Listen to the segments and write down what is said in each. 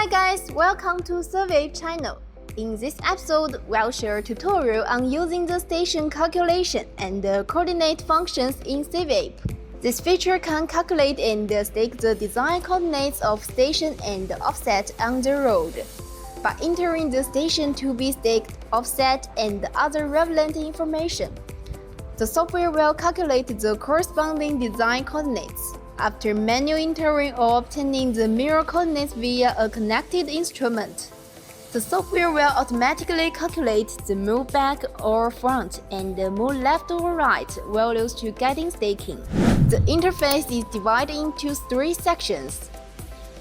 Hi guys, welcome to SurveyApe Channel. In this episode, we'll share a tutorial on using the station calculation and the coordinate functions in SurveyApe. This feature can calculate and stake the design coordinates of station and offset on the road. By entering the station to be staked, offset, and other relevant information, the software will calculate the corresponding design coordinates. After manually entering or obtaining the mirror coordinates via a connected instrument, the software will automatically calculate the move back or front and the move left or right values to guiding staking. The interface is divided into three sections: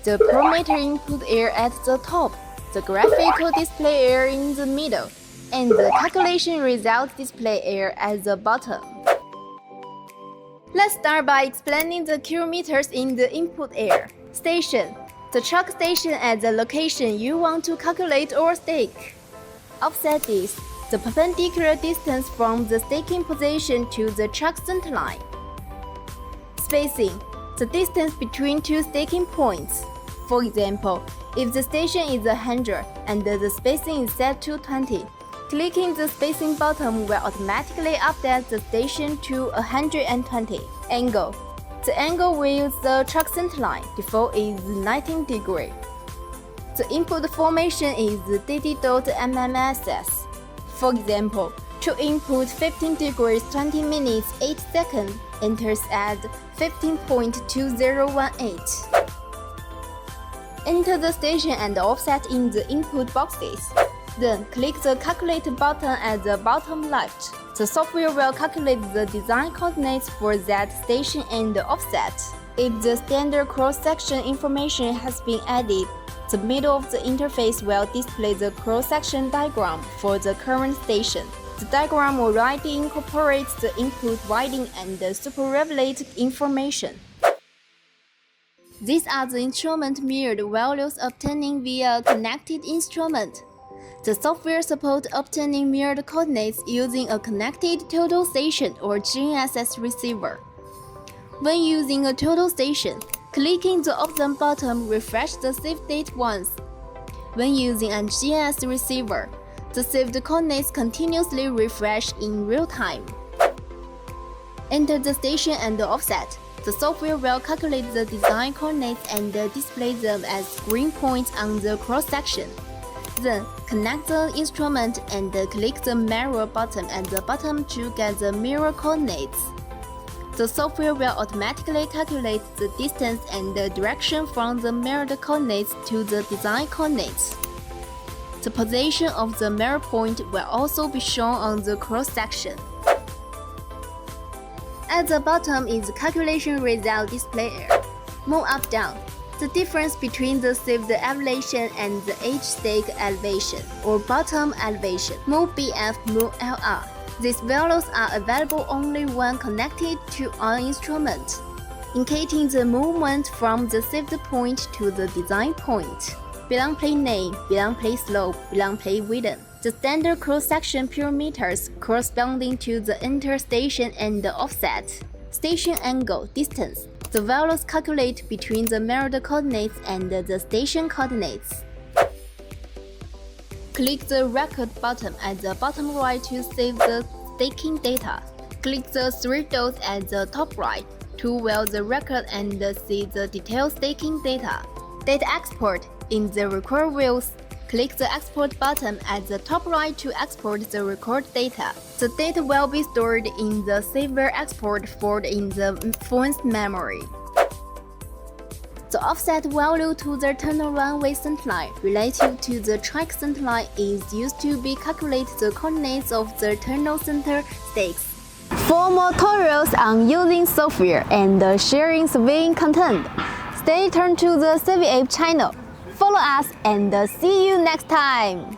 the parameter input area at the top, the graphical display area in the middle, and the calculation result display area at the bottom. Let's start by explaining the kilometers in the input area. Station: the truck station at the location you want to calculate or stake. Offset is the perpendicular distance from the staking position to the truck center line. Spacing: the distance between two staking points. For example, if the station is 100 and the spacing is set to 20, clicking the spacing button will automatically update the station to 120. Angle: the angle with the truck center line default is 19 degrees. The input formation is dd.mmss. For example, to input 15 degrees 20 minutes 8 seconds enters at 15.2018. Enter the station and offset in the input boxes. Then click the Calculate button at the bottom left. The software will calculate the design coordinates for that station and the offset. If the standard cross-section information has been added, the middle of the interface will display the cross-section diagram for the current station. The diagram will rightly incorporate the input winding and the super-relevant information. These are the instrument mirrored values obtaining via a connected instrument. The software supports obtaining mirrored coordinates using a connected total station or GNSS receiver. When using a total station, clicking the option button refreshes the saved date once. When using a GNSS receiver, the saved coordinates continuously refresh in real time. Enter the station and the offset. The software will calculate the design coordinates and display them as green points on the cross-section. Then, connect the instrument and click the mirror button at the bottom to get the mirror coordinates. The software will automatically calculate the distance and the direction from the mirrored coordinates to the design coordinates. The position of the mirror point will also be shown on the cross-section. At the bottom is the calculation result display area. Move up-down. The difference between the saved elevation and the edge stake elevation or bottom elevation. Move BF, move LR. These values are available only when connected to an instrument, indicating the movement from the saved point to the design point. Belong plane name, belong plane slope, belong plane width. The standard cross-section parameters corresponding to the enter station and the offset. Station angle, distance. The values calculate between the mirrored coordinates and the station coordinates. Click the Record button at the bottom right to save the staking data. Click the three dots at the top right to view the record and see the detailed staking data. Data export. In the record views, click the Export button at the top right to export the record data. The data will be stored in the Saver Export folder in the phone's memory. The offset value to the tunnel runway centerline relative to the track centerline is used to be calculate the coordinates of the tunnel center stakes. For more tutorials on using software and sharing surveying content, stay tuned to the SurveyApe channel. Follow us and see you next time!